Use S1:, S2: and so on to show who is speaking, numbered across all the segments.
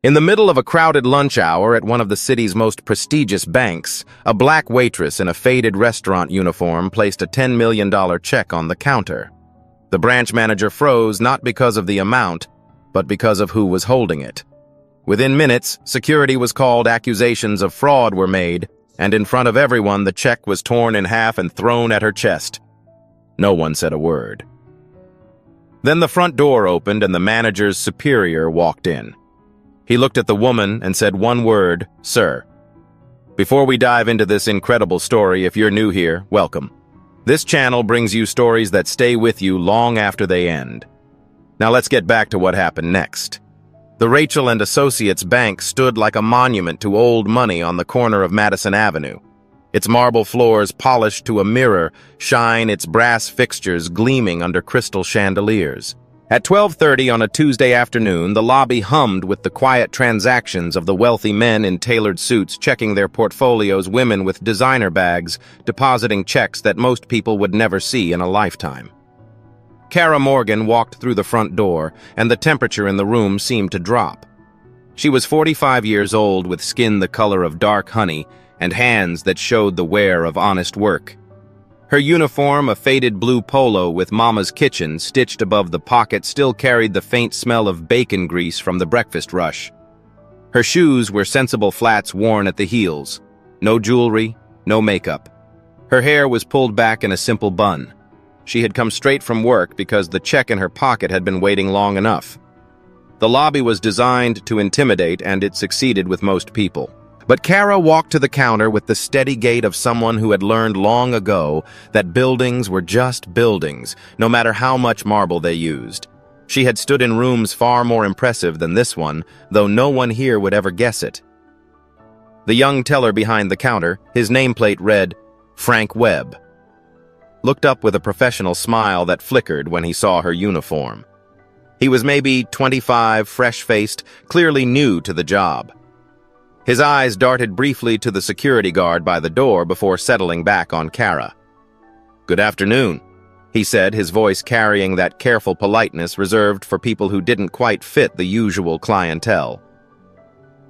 S1: In the middle of a crowded lunch hour at one of the city's most prestigious banks, a black waitress in a faded restaurant uniform placed a $10 million check on the counter. The branch manager froze not because of the amount, but because of who was holding it. Within minutes, security was called, accusations of fraud were made, and in front of everyone the check was torn in half and thrown at her chest. No one said a word. Then the front door opened and the manager's superior walked in. He looked at the woman and said one word, "Sir." Before we dive into this incredible story, if you're new here, welcome. This channel brings you stories that stay with you long after they end. Now let's get back to what happened next. The Rachel and Associates Bank stood like a monument to old money on the corner of Madison Avenue. Its marble floors polished to a mirror shine its brass fixtures gleaming under crystal chandeliers. At 12:30 on a Tuesday afternoon, the lobby hummed with the quiet transactions of the wealthy men in tailored suits checking their portfolios, women with designer bags, depositing checks that most people would never see in a lifetime. Kara Morgan walked through the front door, and the temperature in the room seemed to drop. She was 45 years old with skin the color of dark honey and hands that showed the wear of honest work. Her uniform, a faded blue polo with Mama's Kitchen stitched above the pocket, still carried the faint smell of bacon grease from the breakfast rush. Her shoes were sensible flats worn at the heels. No jewelry, no makeup. Her hair was pulled back in a simple bun. She had come straight from work because the check in her pocket had been waiting long enough. The lobby was designed to intimidate, and it succeeded with most people. But Kara walked to the counter with the steady gait of someone who had learned long ago that buildings were just buildings, no matter how much marble they used. She had stood in rooms far more impressive than this one, though no one here would ever guess it. The young teller behind the counter, his nameplate read, Frank Webb, looked up with a professional smile that flickered when he saw her uniform. He was maybe 25, fresh-faced, clearly new to the job. His eyes darted briefly to the security guard by the door before settling back on Kara. "Good afternoon," he said, his voice carrying that careful politeness reserved for people who didn't quite fit the usual clientele.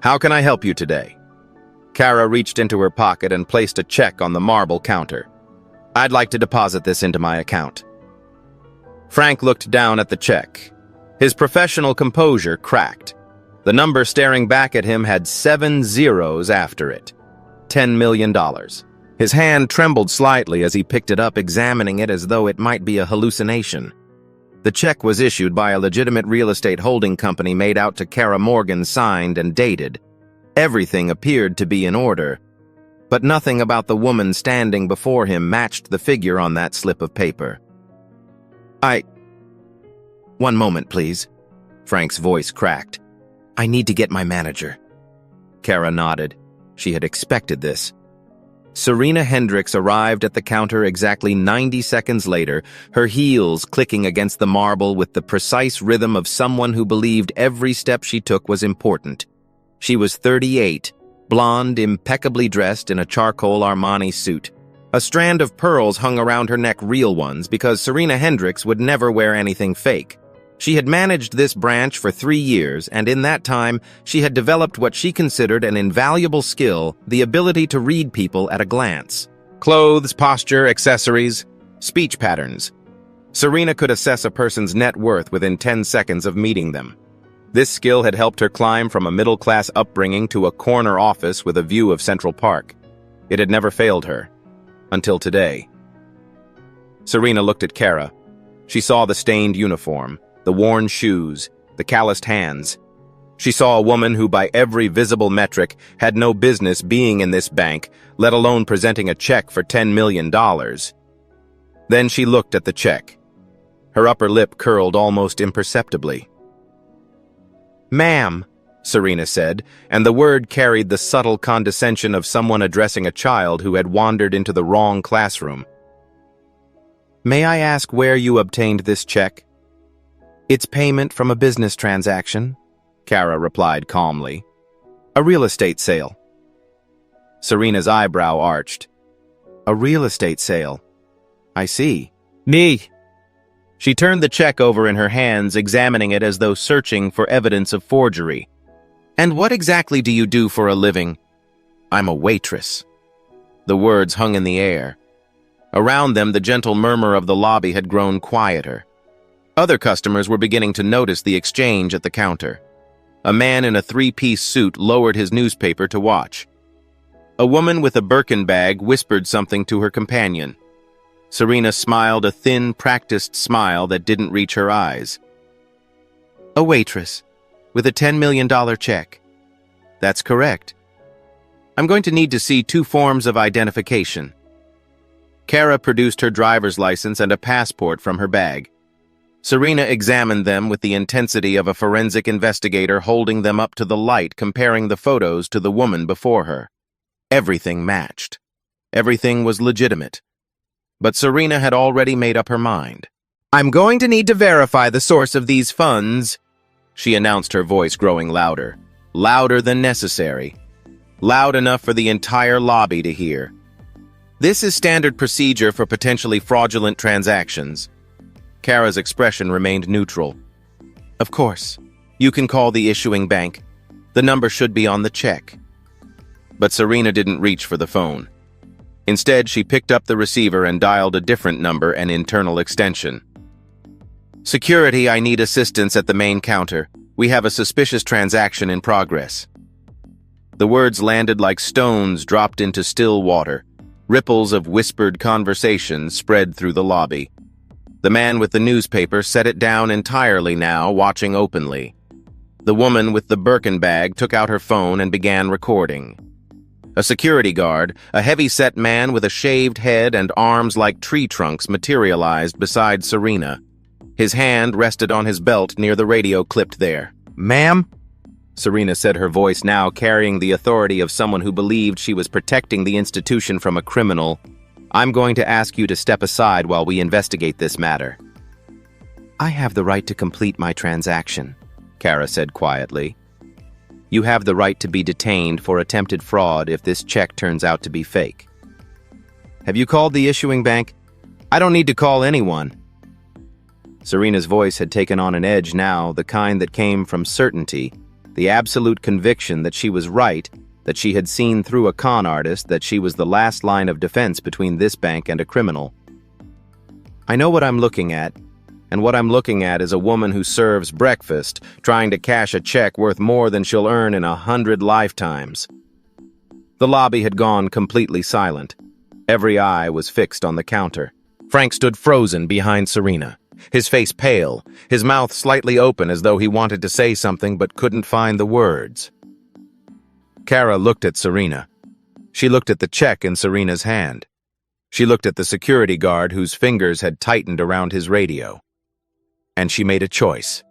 S1: "How can I help you today?" Kara reached into her pocket and placed a check on the marble counter. "I'd like to deposit this into my account." Frank looked down at the check. His professional composure cracked. The number staring back at him had 7 zeros after it. $10 million. His hand trembled slightly as he picked it up, examining it as though it might be a hallucination. The check was issued by a legitimate real estate holding company made out to Kara Morgan, signed and dated. Everything appeared to be in order, but nothing about the woman standing before him matched the figure on that slip of paper. One moment, please." Frank's voice cracked. "I need to get my manager." Kara nodded. She had expected this. Serena Hendricks arrived at the counter exactly 90 seconds later, her heels clicking against the marble with the precise rhythm of someone who believed every step she took was important. She was 38, blonde, impeccably dressed in a charcoal Armani suit. A strand of pearls hung around her neck, real ones, because Serena Hendricks would never wear anything fake. She had managed this branch for 3 years, and in that time, she had developed what she considered an invaluable skill, the ability to read people at a glance. Clothes, posture, accessories, speech patterns. Serena could assess a person's net worth within 10 seconds of meeting them. This skill had helped her climb from a middle-class upbringing to a corner office with a view of Central Park. It had never failed her. Until today. Serena looked at Kara. She saw the stained uniform, the worn shoes, the calloused hands. She saw a woman who, by every visible metric, had no business being in this bank, let alone presenting a check for $10 million. Then she looked at the check. Her upper lip curled almost imperceptibly. "Ma'am," Serena said, and the word carried the subtle condescension of someone addressing a child who had wandered into the wrong classroom. "May I ask where you obtained this check?" "It's payment from a business transaction," Kara replied calmly. "A real estate sale." Serena's eyebrow arched. "A real estate sale. I see." "Me." She turned the check over in her hands, examining it as though searching for evidence of forgery. "And what exactly do you do for a living?" "I'm a waitress." The words hung in the air. Around them, the gentle murmur of the lobby had grown quieter. Other customers were beginning to notice the exchange at the counter. A man in a three-piece suit lowered his newspaper to watch. A woman with a Birkin bag whispered something to her companion. Serena smiled a thin, practiced smile that didn't reach her eyes. "A waitress, with a $10 million check." "That's correct. I'm going to need to see 2 forms of identification." Kara produced her driver's license and a passport from her bag. Serena examined them with the intensity of a forensic investigator holding them up to the light, comparing the photos to the woman before her. Everything matched. Everything was legitimate. But Serena had already made up her mind. "I'm going to need to verify the source of these funds," she announced, her voice growing louder. Louder than necessary. Loud enough for the entire lobby to hear. "This is standard procedure for potentially fraudulent transactions." Kara's expression remained neutral. "Of course. You can call the issuing bank. The number should be on the check." But Serena didn't reach for the phone. Instead, she picked up the receiver and dialed a different number and internal extension. "Security, I need assistance at the main counter. We have a suspicious transaction in progress." The words landed like stones dropped into still water. Ripples of whispered conversation spread through the lobby. The man with the newspaper set it down entirely now, watching openly. The woman with the Birkin bag took out her phone and began recording. A security guard, a heavy-set man with a shaved head and arms like tree trunks, materialized beside Serena. His hand rested on his belt near the radio clipped there. "Ma'am?" Serena said, her voice now carrying the authority of someone who believed she was protecting the institution from a criminal. "I'm going to ask you to step aside while we investigate this matter." "I have the right to complete my transaction," Kara said quietly. "You have the right to be detained for attempted fraud if this check turns out to be fake." "Have you called the issuing bank?" "I don't need to call anyone." Serena's voice had taken on an edge now, the kind that came from certainty, the absolute conviction that she was right, that she had seen through a con artist, that she was the last line of defense between this bank and a criminal. "I know what I'm looking at, and what I'm looking at is a woman who serves breakfast, trying to cash a check worth more than she'll earn in 100 lifetimes." The lobby had gone completely silent. Every eye was fixed on the counter. Frank stood frozen behind Serena, his face pale, his mouth slightly open as though he wanted to say something but couldn't find the words. Kara looked at Serena. She looked at the check in Serena's hand. She looked at the security guard whose fingers had tightened around his radio. And she made a choice.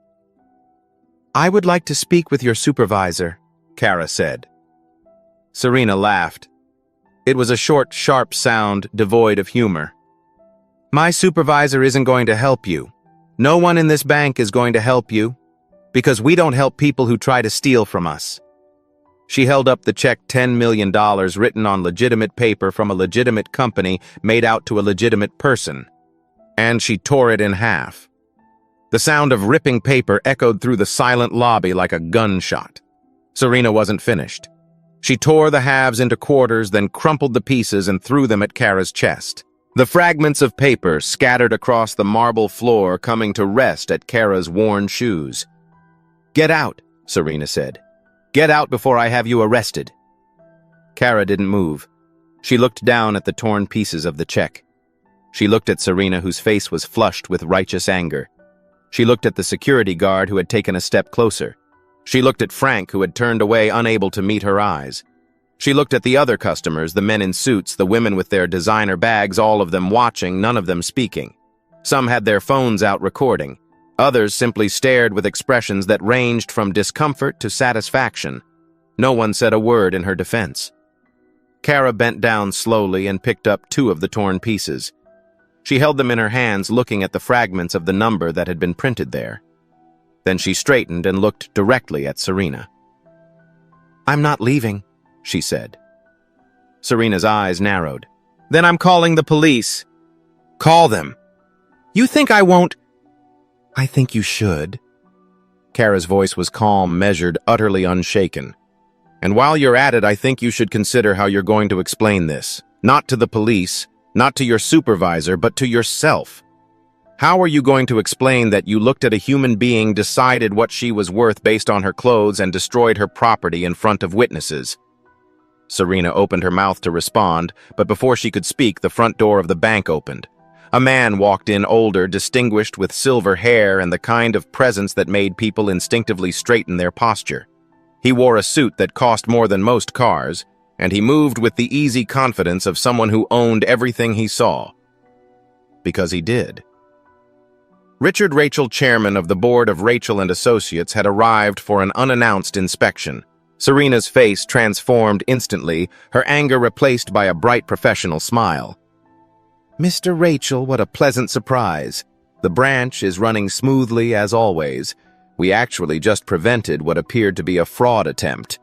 S1: "I would like to speak with your supervisor," Kara said. Serena laughed. It was a short, sharp sound devoid of humor. "My supervisor isn't going to help you. No one in this bank is going to help you, because we don't help people who try to steal from us." She held up the check, $10 million written on legitimate paper from a legitimate company made out to a legitimate person. And she tore it in half. The sound of ripping paper echoed through the silent lobby like a gunshot. Serena wasn't finished. She tore the halves into quarters, then crumpled the pieces and threw them at Kara's chest. The fragments of paper scattered across the marble floor, coming to rest at Kara's worn shoes. "Get out," Serena said. "Get out before I have you arrested." Kara didn't move. She looked down at the torn pieces of the check. She looked at Serena, whose face was flushed with righteous anger. She looked at the security guard who had taken a step closer. She looked at Frank, who had turned away, unable to meet her eyes. She looked at the other customers, the men in suits, the women with their designer bags, all of them watching, none of them speaking. Some had their phones out recording. Others simply stared with expressions that ranged from discomfort to satisfaction. No one said a word in her defense. Kara bent down slowly and picked up 2 of the torn pieces. She held them in her hands, looking at the fragments of the number that had been printed there. Then she straightened and looked directly at Serena. "I'm not leaving," she said. Serena's eyes narrowed. "Then I'm calling the police." "Call them." "You think I won't?" "I think you should." Kara's voice was calm, measured, utterly unshaken. "And while you're at it, I think you should consider how you're going to explain this. Not to the police, not to your supervisor, but to yourself. How are you going to explain that you looked at a human being, decided what she was worth based on her clothes, and destroyed her property in front of witnesses?" Serena opened her mouth to respond, but before she could speak, the front door of the bank opened. A man walked in, older, distinguished, with silver hair and the kind of presence that made people instinctively straighten their posture. He wore a suit that cost more than most cars, and he moved with the easy confidence of someone who owned everything he saw. Because he did. Richard Rachel, chairman of the board of Rachel and Associates, had arrived for an unannounced inspection. Serena's face transformed instantly, her anger replaced by a bright professional smile. "Mr. Rachel, what a pleasant surprise. The branch is running smoothly as always. We actually just prevented what appeared to be a fraud attempt."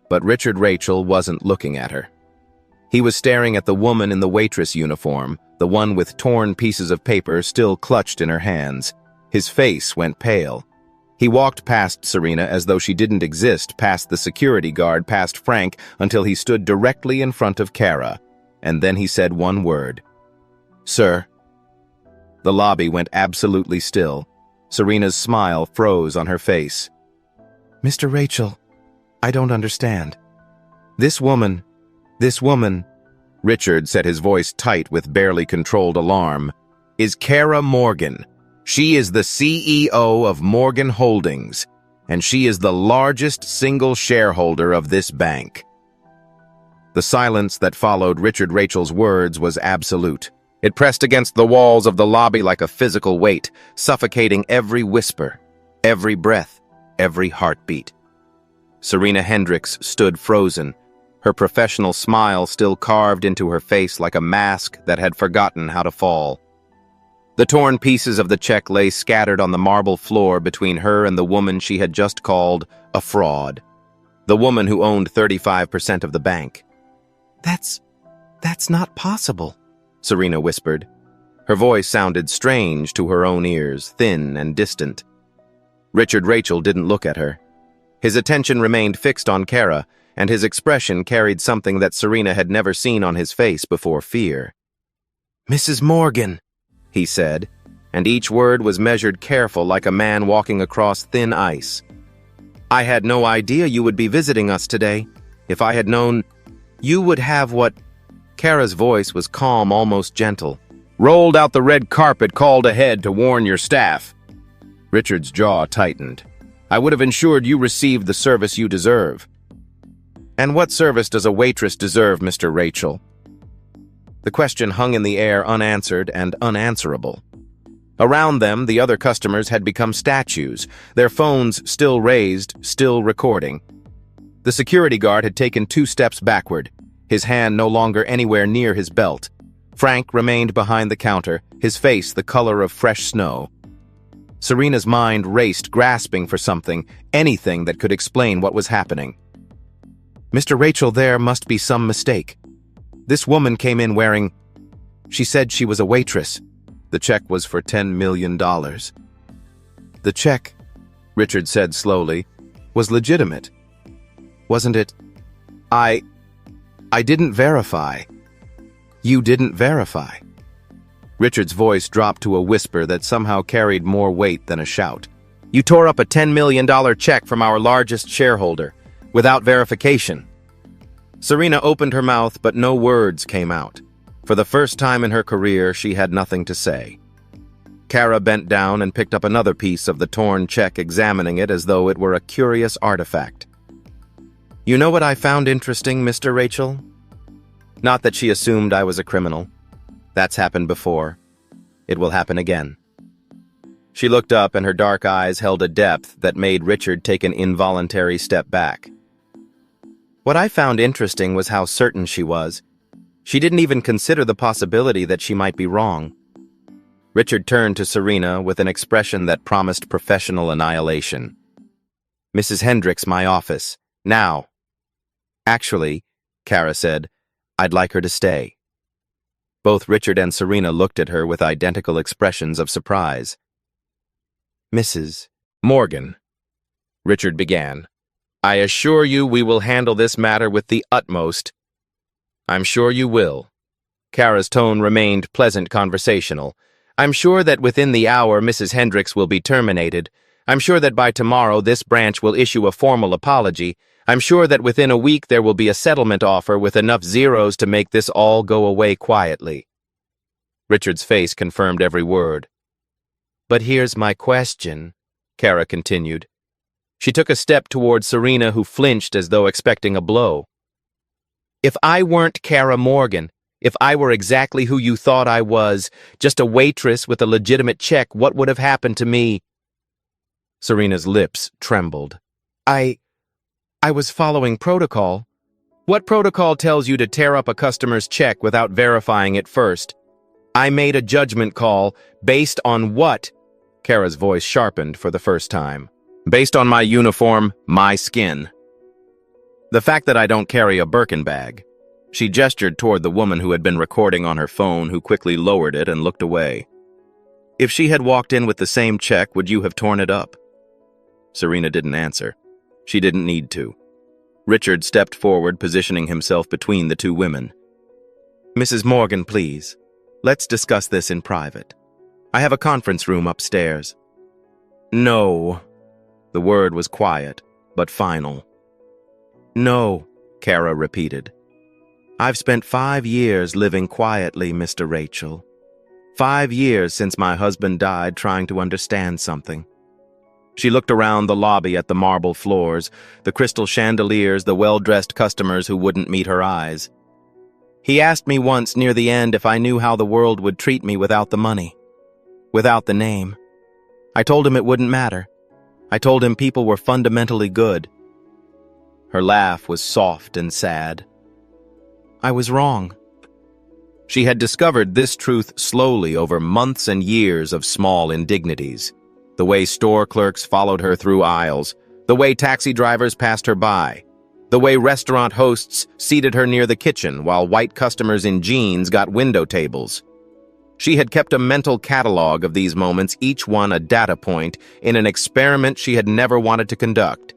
S1: But Richard Rachel wasn't looking at her. He was staring at the woman in the waitress uniform, the one with torn pieces of paper still clutched in her hands. His face went pale. He walked past Serena as though she didn't exist, past the security guard, past Frank, until he stood directly in front of Kara. And then he said one word. "Sir." The lobby went absolutely still. Serena's smile froze on her face. "Mr. Rachel, I don't understand. This woman, Richard said, his voice tight with barely controlled alarm, "is Kara Morgan. She is the CEO of Morgan Holdings, and she is the largest single shareholder of this bank." The silence that followed Richard Rachel's words was absolute. It pressed against the walls of the lobby like a physical weight, suffocating every whisper, every breath, every heartbeat. Serena Hendricks stood frozen, her professional smile still carved into her face like a mask that had forgotten how to fall. The torn pieces of the check lay scattered on the marble floor between her and the woman she had just called a fraud. The woman who owned 35% of the bank. That's not possible," Serena whispered. Her voice sounded strange to her own ears, thin and distant. Richard Rachel didn't look at her. His attention remained fixed on Kara, and his expression carried something that Serena had never seen on his face before: fear. "Mrs. Morgan," he said, and each word was measured careful like a man walking across thin ice. "I had no idea you would be visiting us today. If I had known, you would have what—" Kara's voice was calm, almost gentle. "Rolled out the red carpet, called ahead to warn your staff." Richard's jaw tightened. "I would have ensured you received the service you deserve." "And what service does a waitress deserve, Mr. Rachel?" The question hung in the air, unanswered and unanswerable. Around them, the other customers had become statues, their phones still raised, still recording. The security guard had taken 2 steps backward, his hand no longer anywhere near his belt. Frank remained behind the counter, his face the color of fresh snow. Serena's mind raced, grasping for something, anything that could explain what was happening. "Mr. Rachel, there must be some mistake. This woman came in wearing— She said she was a waitress. The check was for $10 million. The check," Richard said slowly, "was legitimate. Wasn't it? I didn't verify." "You didn't verify?" Richard's voice dropped to a whisper that somehow carried more weight than a shout. "You tore up a $10 million check from our largest shareholder, without verification." Serena opened her mouth, but no words came out. For the first time in her career, she had nothing to say. Kara bent down and picked up another piece of the torn check, examining it as though it were a curious artifact. "You know what I found interesting, Mr. Rachel? Not that she assumed I was a criminal. That's happened before. It will happen again." She looked up, and her dark eyes held a depth that made Richard take an involuntary step back. "What I found interesting was how certain she was. She didn't even consider the possibility that she might be wrong." Richard turned to Serena with an expression that promised professional annihilation. "Mrs. Hendricks, my office. Now." "Actually," Kara said, "I'd like her to stay." Both Richard and Serena looked at her with identical expressions of surprise. "Mrs. "Morgan," Richard began, "I assure you we will handle this matter with the utmost—" "I'm sure you will." Kara's tone remained pleasant conversational. "I'm sure that within the hour Mrs. Hendricks will be terminated. I'm sure that by tomorrow this branch will issue a formal apology. I'm sure that within a week there will be a settlement offer with enough zeros to make this all go away quietly." Richard's face confirmed every word. "But here's my question," Kara continued. She took a step toward Serena, who flinched as though expecting a blow. "If I weren't Kara Morgan, if I were exactly who you thought I was, just a waitress with a legitimate check, what would have happened to me?" Serena's lips trembled. I was following protocol." "What protocol tells you to tear up a customer's check without verifying it first?" "I made a judgment call. Based on what?" Kara's voice sharpened for the first time. "Based on my uniform, my skin. The fact that I don't carry a Birkin bag." She gestured toward the woman who had been recording on her phone, who quickly lowered it and looked away. "If she had walked in with the same check, would you have torn it up?" Serena didn't answer. She didn't need to. Richard stepped forward, positioning himself between the two women. "Mrs. Morgan, please. Let's discuss this in private. I have a conference room upstairs." "No." The word was quiet, but final. "No," Kara repeated. "I've spent 5 years living quietly, Mr. Rachel. 5 years since my husband died trying to understand something." She looked around the lobby at the marble floors, the crystal chandeliers, the well-dressed customers who wouldn't meet her eyes. "He asked me once near the end if I knew how the world would treat me without the money, without the name. I told him it wouldn't matter. I told him people were fundamentally good." Her laugh was soft and sad. "I was wrong." She had discovered this truth slowly over months and years of small indignities. The way store clerks followed her through aisles, the way taxi drivers passed her by, the way restaurant hosts seated her near the kitchen while white customers in jeans got window tables. She had kept a mental catalog of these moments, each one a data point, in an experiment she had never wanted to conduct.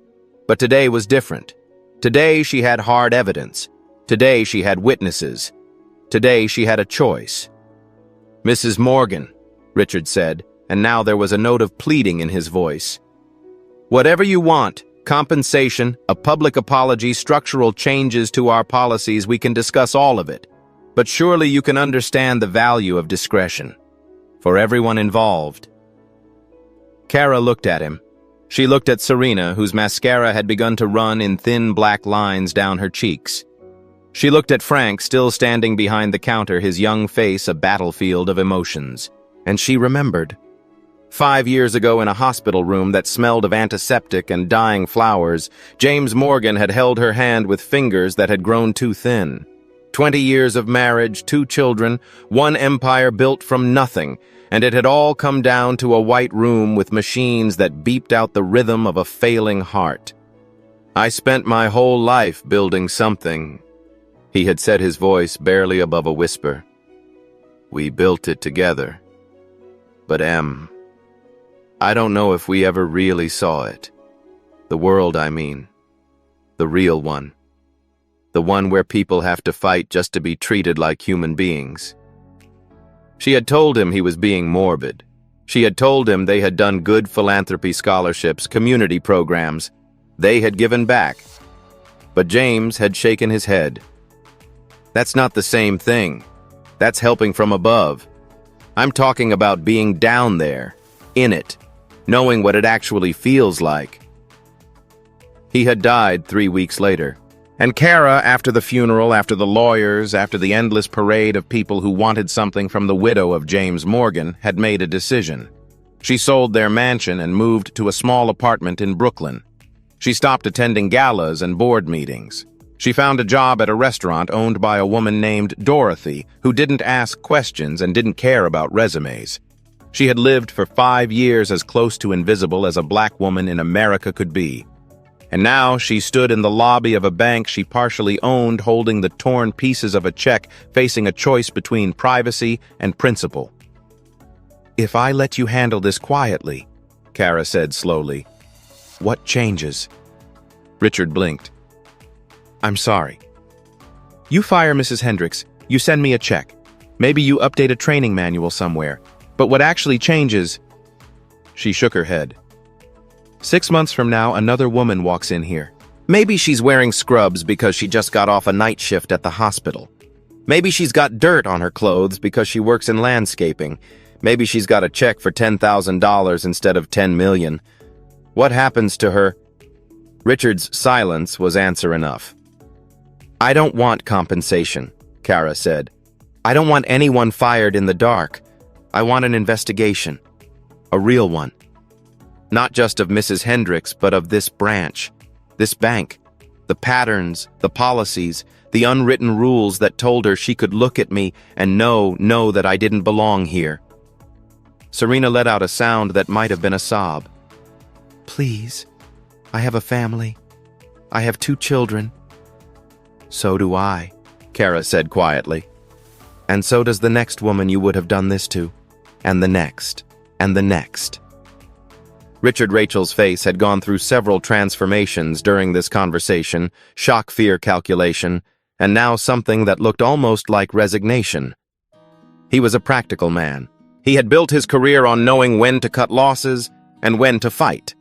S1: But today was different. Today she had hard evidence. Today she had witnesses. Today she had a choice. "Mrs. Morgan," Richard said, and now there was a note of pleading in his voice. "Whatever you want, compensation, a public apology, structural changes to our policies, we can discuss all of it. But surely you can understand the value of discretion. For everyone involved." Kara looked at him. She looked at Serena, whose mascara had begun to run in thin black lines down her cheeks. She looked at Frank, still standing behind the counter, his young face a battlefield of emotions. And she remembered. 5 years ago in a hospital room that smelled of antiseptic and dying flowers, James Morgan had held her hand with fingers that had grown too thin. 20 years of marriage, 2 children, 1 empire built from nothing, and it had all come down to a white room with machines that beeped out the rhythm of a failing heart. "I spent my whole life building something," he had said, his voice barely above a whisper. "We built it together. But I don't know if we ever really saw it. The world, I mean. The real one. The one where people have to fight just to be treated like human beings." She had told him he was being morbid. She had told him they had done good philanthropy scholarships, community programs. They had given back. But James had shaken his head. "That's not the same thing. That's helping from above. I'm talking about being down there, in it, knowing what it actually feels like." He had died 3 weeks later. And Kara, after the funeral, after the lawyers, after the endless parade of people who wanted something from the widow of James Morgan, had made a decision. She sold their mansion and moved to a small apartment in Brooklyn. She stopped attending galas and board meetings. She found a job at a restaurant owned by a woman named Dorothy, who didn't ask questions and didn't care about resumes. She had lived for 5 years as close to invisible as a black woman in America could be. And now she stood in the lobby of a bank she partially owned, holding the torn pieces of a check, facing a choice between privacy and principle. "If I let you handle this quietly, Kara said slowly. What changes? Richard blinked. I'm sorry. You fire Mrs. Hendricks, you send me a check. Maybe you update a training manual somewhere. But what actually changes... She shook her head. 6 months from now, another woman walks in here. Maybe she's wearing scrubs because she just got off a night shift at the hospital. Maybe she's got dirt on her clothes because she works in landscaping. Maybe she's got a check for $10,000 instead of $10 million. What happens to her? Richard's silence was answer enough. I don't want compensation, Kara said. I don't want anyone fired in the dark. I want an investigation. A real one. Not just of Mrs. Hendricks, but of this branch, this bank, the patterns, the policies, the unwritten rules that told her she could look at me and know that I didn't belong here. Serena let out a sound that might have been a sob. Please, I have a family. I have 2 children. So do I, Kara said quietly. And so does the next woman you would have done this to, and the next, and the next. Richard Rachel's face had gone through several transformations during this conversation, shock-fear calculation, and now something that looked almost like resignation. He was a practical man. He had built his career on knowing when to cut losses and when to fight.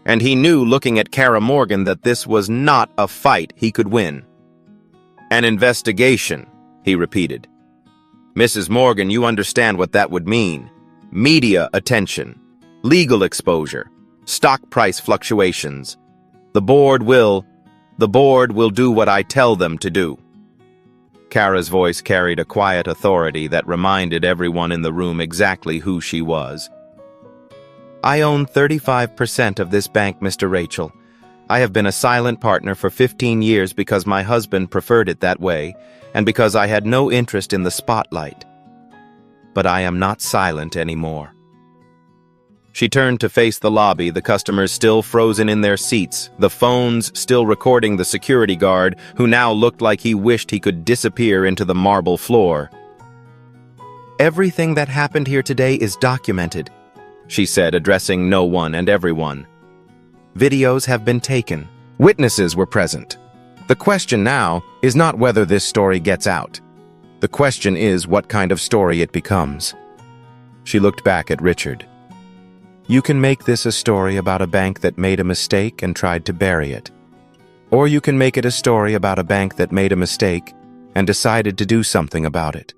S1: And he knew, looking at Kara Morgan, that this was not a fight he could win. An investigation, he repeated. Mrs. Morgan, you understand what that would mean. Media attention, legal exposure, stock price fluctuations. The board will do what I tell them to do. Kara's voice carried a quiet authority that reminded everyone in the room exactly who she was. I own 35% of this bank, Mr. Rachel. I have been a silent partner for 15 years because my husband preferred it that way, and because I had no interest in the spotlight. But I am not silent anymore. She turned to face the lobby, the customers still frozen in their seats, the phones still recording the security guard, who now looked like he wished he could disappear into the marble floor. Everything that happened here today is documented, she said, addressing no one and everyone. Videos have been taken. Witnesses were present. The question now is not whether this story gets out. The question is what kind of story it becomes. She looked back at Richard. You can make this a story about a bank that made a mistake and tried to bury it. Or you can make it a story about a bank that made a mistake and decided to do something about it.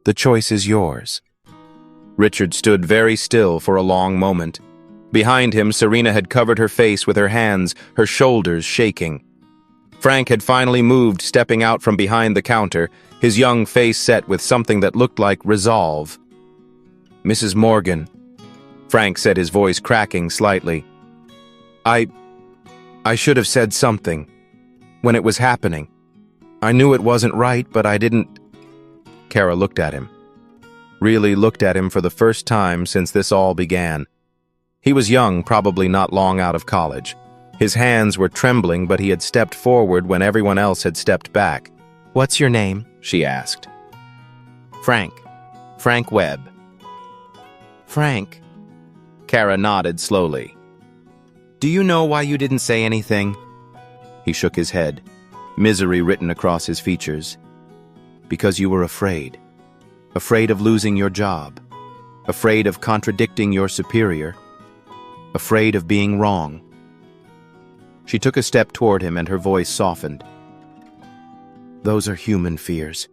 S1: The choice is yours. Richard stood very still for a long moment. Behind him, Serena had covered her face with her hands, her shoulders shaking. Frank had finally moved, stepping out from behind the counter, his young face set with something that looked like resolve. Mrs. Morgan, Frank said, his voice cracking slightly. I should have said something. When it was happening. I knew it wasn't right, but I didn't... Kara looked at him. Really looked at him for the first time since this all began. He was young, probably not long out of college. His hands were trembling, but he had stepped forward when everyone else had stepped back. What's your name? She asked. Frank. Frank Webb. Frank. Kara nodded slowly. Do you know why you didn't say anything? He shook his head, misery written across his features. Because you were afraid. Afraid of losing your job. Afraid of contradicting your superior. Afraid of being wrong. She took a step toward him and her voice softened. Those are human fears.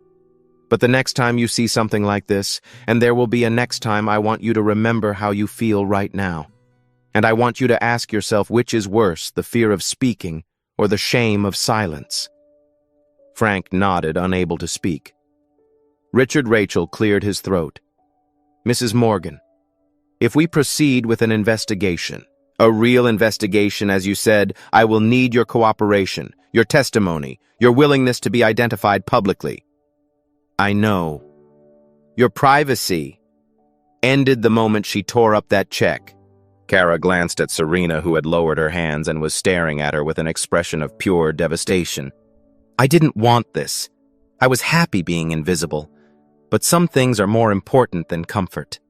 S1: But the next time you see something like this, and there will be a next time, I want you to remember how you feel right now. And I want you to ask yourself which is worse, the fear of speaking or the shame of silence. Frank nodded, unable to speak. Richard Rachel cleared his throat. Mrs. Morgan, if we proceed with an investigation, a real investigation, as you said, I will need your cooperation, your testimony, your willingness to be identified publicly. I know. Your privacy ended the moment she tore up that check. Kara glanced at Serena, who had lowered her hands and was staring at her with an expression of pure devastation. I didn't want this. I was happy being invisible. But some things are more important than comfort.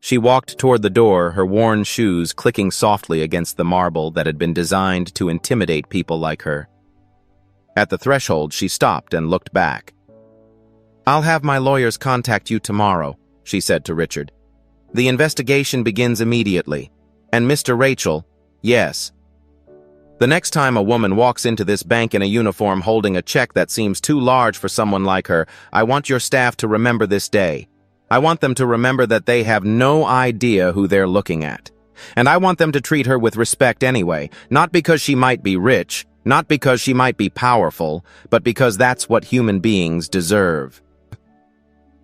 S1: She walked toward the door, her worn shoes clicking softly against the marble that had been designed to intimidate people like her. At the threshold, she stopped and looked back. "I'll have my lawyers contact you tomorrow," she said to Richard. "The investigation begins immediately. And Mr. Rachel, yes. The next time a woman walks into this bank in a uniform holding a check that seems too large for someone like her, I want your staff to remember this day. I want them to remember that they have no idea who they're looking at. And I want them to treat her with respect anyway, not because she might be rich, not because she might be powerful, but because that's what human beings deserve."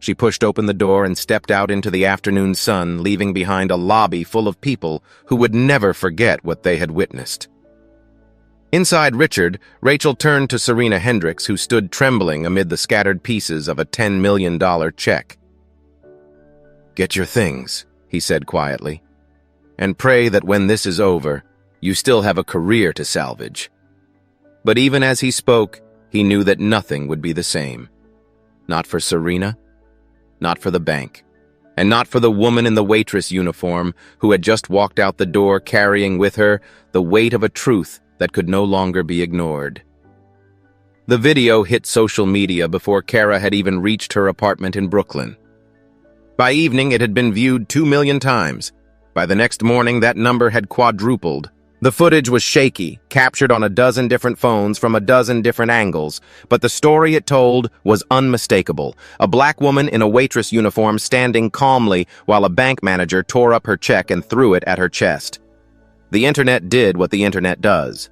S1: She pushed open the door and stepped out into the afternoon sun, leaving behind a lobby full of people who would never forget what they had witnessed. Inside Richard, Rachel turned to Serena Hendricks, who stood trembling amid the scattered pieces of a $10 million check. "Get your things," he said quietly, "and pray that when this is over, you still have a career to salvage." But even as he spoke, he knew that nothing would be the same. Not for Serena, not for the bank, and not for the woman in the waitress uniform who had just walked out the door carrying with her the weight of a truth that could no longer be ignored. The video hit social media before Kara had even reached her apartment in Brooklyn. By evening, it had been viewed 2 million times. By the next morning, that number had quadrupled. The footage was shaky, captured on a dozen different phones from a dozen different angles, but the story it told was unmistakable. A black woman in a waitress uniform standing calmly while a bank manager tore up her check and threw it at her chest. The internet did what the internet does.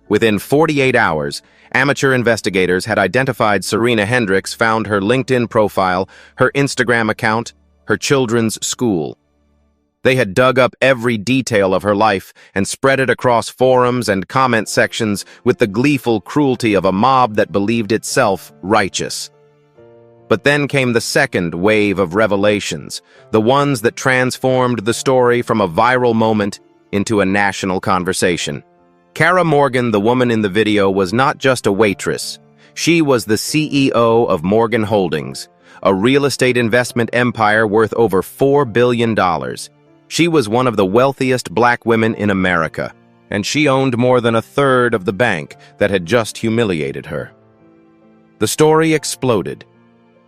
S1: Within 48 hours, amateur investigators had identified Serena Hendricks, found her LinkedIn profile, her Instagram account, her children's school. They had dug up every detail of her life and spread it across forums and comment sections with the gleeful cruelty of a mob that believed itself righteous. But then came the second wave of revelations, the ones that transformed the story from a viral moment into a national conversation. Kara Morgan, the woman in the video, was not just a waitress. She was the CEO of Morgan Holdings, a real estate investment empire worth over $4 billion. She was one of the wealthiest black women in America, and she owned more than a third of the bank that had just humiliated her. The story exploded.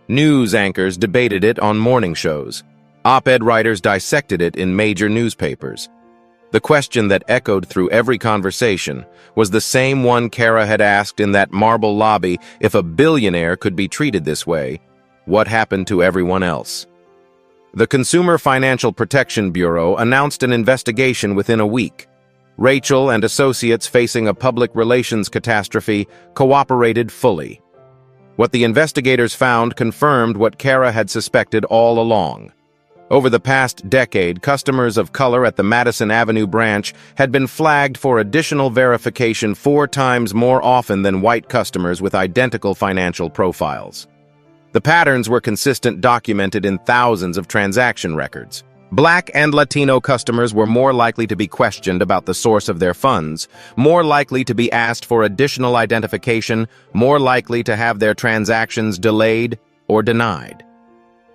S1: News anchors debated it on morning shows. Op-ed writers dissected it in major newspapers. The question that echoed through every conversation was the same one Kara had asked in that marble lobby: if a billionaire could be treated this way, what happened to everyone else? The Consumer Financial Protection Bureau announced an investigation within a week. Rachel and associates, facing a public relations catastrophe, cooperated fully. What the investigators found confirmed what Kara had suspected all along. Over the past decade, customers of color at the Madison Avenue branch had been flagged for additional verification 4 times more often than white customers with identical financial profiles. The patterns were consistent, documented in thousands of transaction records. Black and Latino customers were more likely to be questioned about the source of their funds, more likely to be asked for additional identification, more likely to have their transactions delayed or denied.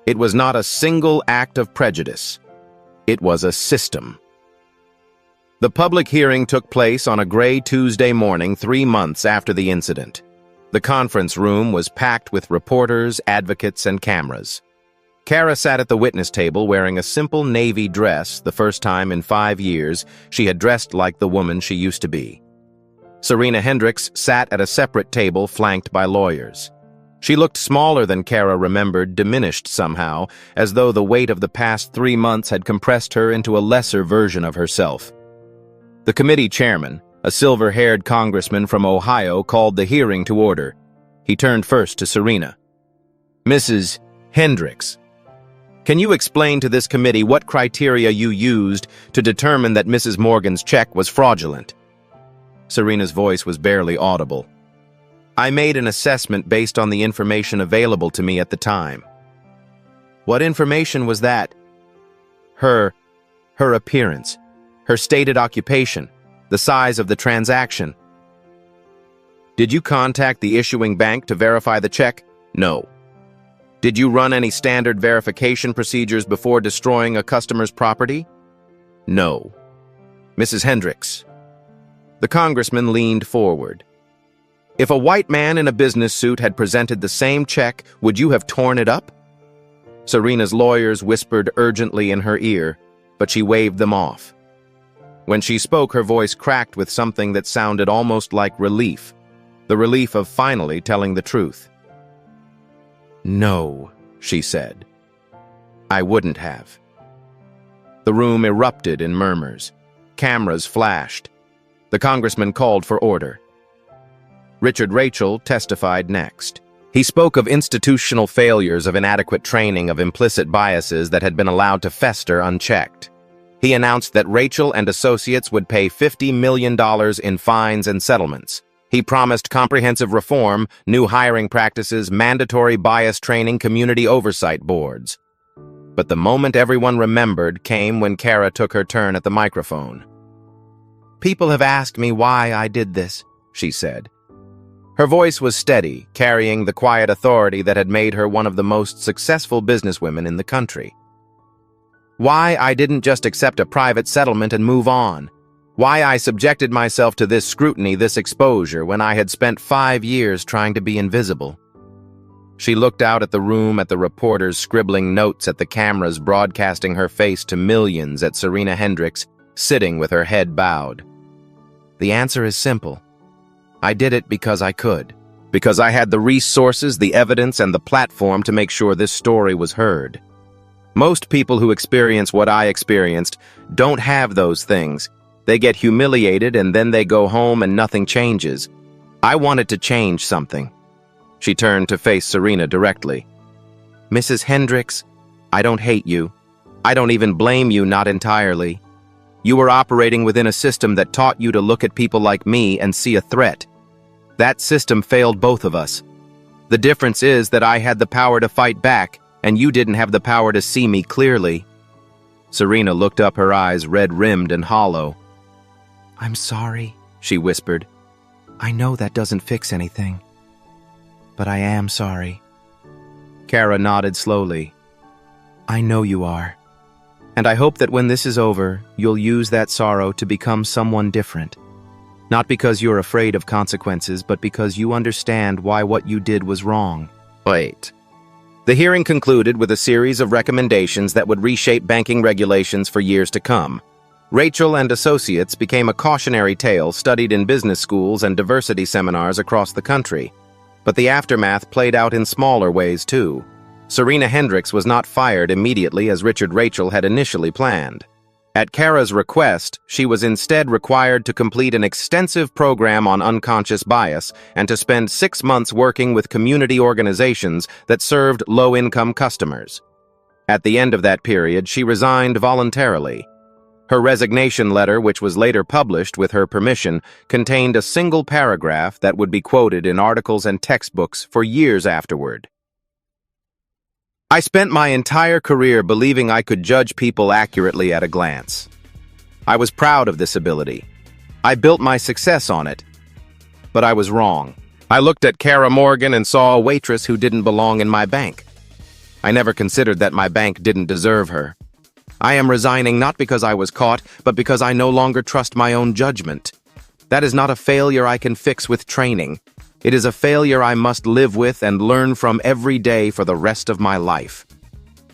S1: It was not a single act of prejudice. It was a system. The public hearing took place on a gray Tuesday morning 3 months after the incident. The conference room was packed with reporters, advocates, and cameras. Kara sat at the witness table wearing a simple navy dress. The first time in 5 years she had dressed like the woman she used to be. Serena Hendricks sat at a separate table flanked by lawyers. She looked smaller than Kara remembered, diminished somehow, as though the weight of the past 3 months had compressed her into a lesser version of herself. The committee chairman, a silver-haired congressman from Ohio, called the hearing to order. He turned first to Serena. "Mrs. Hendricks, can you explain to this committee what criteria you used to determine that Mrs. Morgan's check was fraudulent?" Serena's voice was barely audible. "I made an assessment based on the information available to me at the time." "What information was that?" Her appearance, her stated occupation, the size of the transaction." "Did you contact the issuing bank to verify the check?" "No." Did you run any standard verification procedures before destroying a customer's property? No. Mrs. Hendricks. The congressman leaned forward. If a white man in a business suit had presented the same check, would you have torn it up? Serena's lawyers whispered urgently in her ear, but she waved them off. When she spoke, her voice cracked with something that sounded almost like relief, the relief of finally telling the truth. No, she said. I wouldn't have. The room erupted in murmurs. Cameras flashed. The congressman called for order. Richard Rachel testified next. He spoke of institutional failures, of inadequate training, of implicit biases that had been allowed to fester unchecked. He announced that Rachel and associates would pay $50 million in fines and settlements. He promised comprehensive reform, new hiring practices, mandatory bias training, community oversight boards. But the moment everyone remembered came when Kara took her turn at the microphone. People have asked me why I did this, she said. Her voice was steady, carrying the quiet authority that had made her one of the most successful businesswomen in the country. Why I didn't just accept a private settlement and move on. Why I subjected myself to this scrutiny, this exposure, when I had spent 5 years trying to be invisible. She looked out at the room, at the reporters scribbling notes, at the cameras broadcasting her face to millions, at Serena Hendricks, sitting with her head bowed. The answer is simple. I did it because I could. Because I had the resources, the evidence, and the platform to make sure this story was heard. Most people who experience what I experienced don't have those things. They get humiliated and then they go home and nothing changes. I wanted to change something. She turned to face Serena directly. Mrs. Hendricks, I don't hate you. I don't even blame you, not entirely. You were operating within a system that taught you to look at people like me and see a threat. That system failed both of us. The difference is that I had the power to fight back, and you didn't have the power to see me clearly. Serena looked up, her eyes red-rimmed and hollow. I'm sorry, she whispered. I know that doesn't fix anything. But I am sorry. Kara nodded slowly. I know you are. And I hope that when this is over, you'll use that sorrow to become someone different. Not because you're afraid of consequences, but because you understand why what you did was wrong. Wait. The hearing concluded with a series of recommendations that would reshape banking regulations for years to come. Rachel and associates became a cautionary tale studied in business schools and diversity seminars across the country. But the aftermath played out in smaller ways, too. Serena Hendricks was not fired immediately as Richard Rachel had initially planned. At Kara's request, she was instead required to complete an extensive program on unconscious bias and to spend 6 months working with community organizations that served low-income customers. At the end of that period, she resigned voluntarily. Her resignation letter, which was later published with her permission, contained a single paragraph that would be quoted in articles and textbooks for years afterward. I spent my entire career believing I could judge people accurately at a glance. I was proud of this ability. I built my success on it. But I was wrong. I looked at Kara Morgan and saw a waitress who didn't belong in my bank. I never considered that my bank didn't deserve her. I am resigning not because I was caught, but because I no longer trust my own judgment. That is not a failure I can fix with training. It is a failure I must live with and learn from every day for the rest of my life.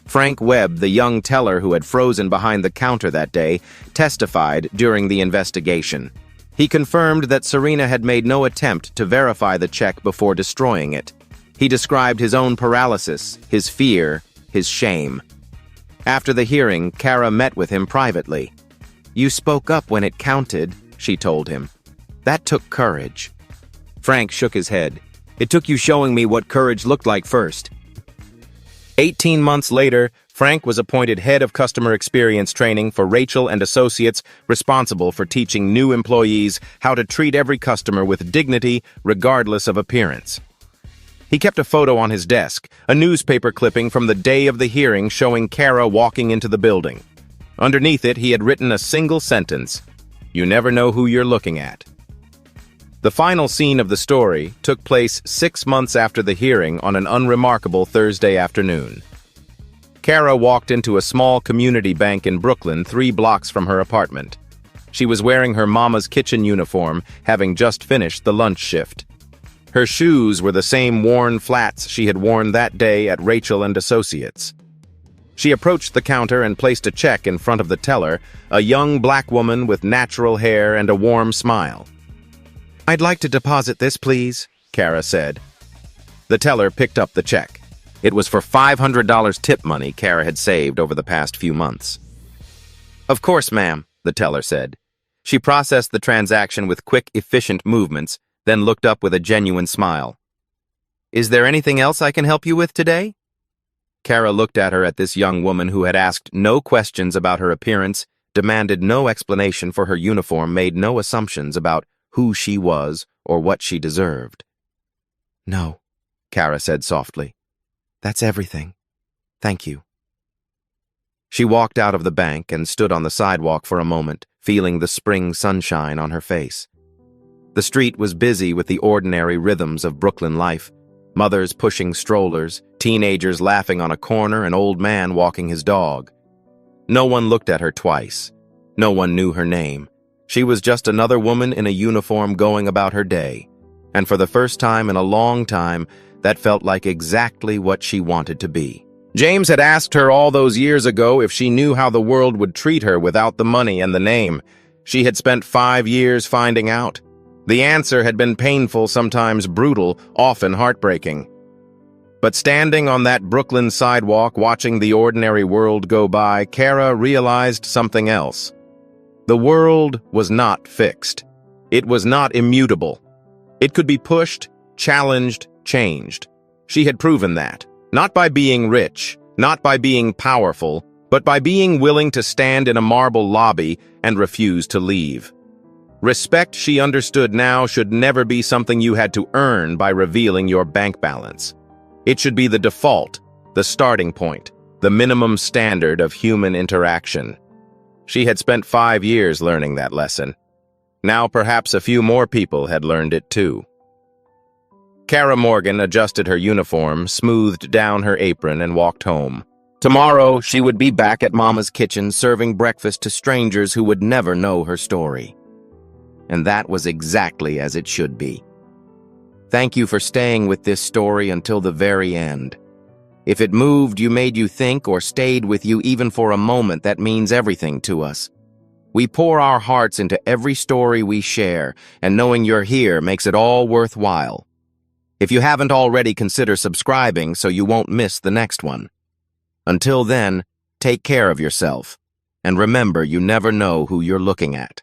S1: Frank Webb, the young teller who had frozen behind the counter that day, testified during the investigation. He confirmed that Serena had made no attempt to verify the check before destroying it. He described his own paralysis, his fear, his shame. After the hearing, Kara met with him privately. You spoke up when it counted, she told him. That took courage. Frank shook his head. It took you showing me what courage looked like first. 18 months later, Frank was appointed head of customer experience training for Rachel and associates, responsible for teaching new employees how to treat every customer with dignity, regardless of appearance. He kept a photo on his desk, a newspaper clipping from the day of the hearing showing Kara walking into the building. Underneath it, he had written a single sentence: "You never know who you're looking at." The final scene of the story took place 6 months after the hearing on an unremarkable Thursday afternoon. Kara walked into a small community bank in Brooklyn 3 blocks from her apartment. She was wearing her mama's kitchen uniform, having just finished the lunch shift. Her shoes were the same worn flats she had worn that day at Rachel and Associates. She approached the counter and placed a check in front of the teller, a young black woman with natural hair and a warm smile. "I'd like to deposit this, please," Kara said. The teller picked up the check. It was for $500 tip money Kara had saved over the past few months. "Of course, ma'am," the teller said. She processed the transaction with quick, efficient movements, then looked up with a genuine smile. "Is there anything else I can help you with today?" Kara looked at her at this young woman who had asked no questions about her appearance, demanded no explanation for her uniform, made no assumptions about who she was or what she deserved. "No," Kara said softly. "That's everything. Thank you." She walked out of the bank and stood on the sidewalk for a moment, feeling the spring sunshine on her face. The street was busy with the ordinary rhythms of Brooklyn life. Mothers pushing strollers, teenagers laughing on a corner, an old man walking his dog. No one looked at her twice. No one knew her name. She was just another woman in a uniform going about her day. And for the first time in a long time, that felt like exactly what she wanted to be. James had asked her all those years ago if she knew how the world would treat her without the money and the name. She had spent 5 years finding out. The answer had been painful, sometimes brutal, often heartbreaking. But standing on that Brooklyn sidewalk, watching the ordinary world go by, Kara realized something else. The world was not fixed. It was not immutable. It could be pushed, challenged, changed. She had proven that, not by being rich, not by being powerful, but by being willing to stand in a marble lobby and refuse to leave. Respect, she understood now, should never be something you had to earn by revealing your bank balance. It should be the default, the starting point, the minimum standard of human interaction. She had spent 5 years learning that lesson. Now perhaps a few more people had learned it too. Kara Morgan adjusted her uniform, smoothed down her apron, and walked home. Tomorrow, she would be back at Mama's kitchen serving breakfast to strangers who would never know her story. And that was exactly as it should be. Thank you for staying with this story until the very end. If it moved you, made you think, or stayed with you even for a moment, that means everything to us. We pour our hearts into every story we share, and knowing you're here makes it all worthwhile. If you haven't already, consider subscribing so you won't miss the next one. Until then, take care of yourself, and remember, you never know who you're looking at.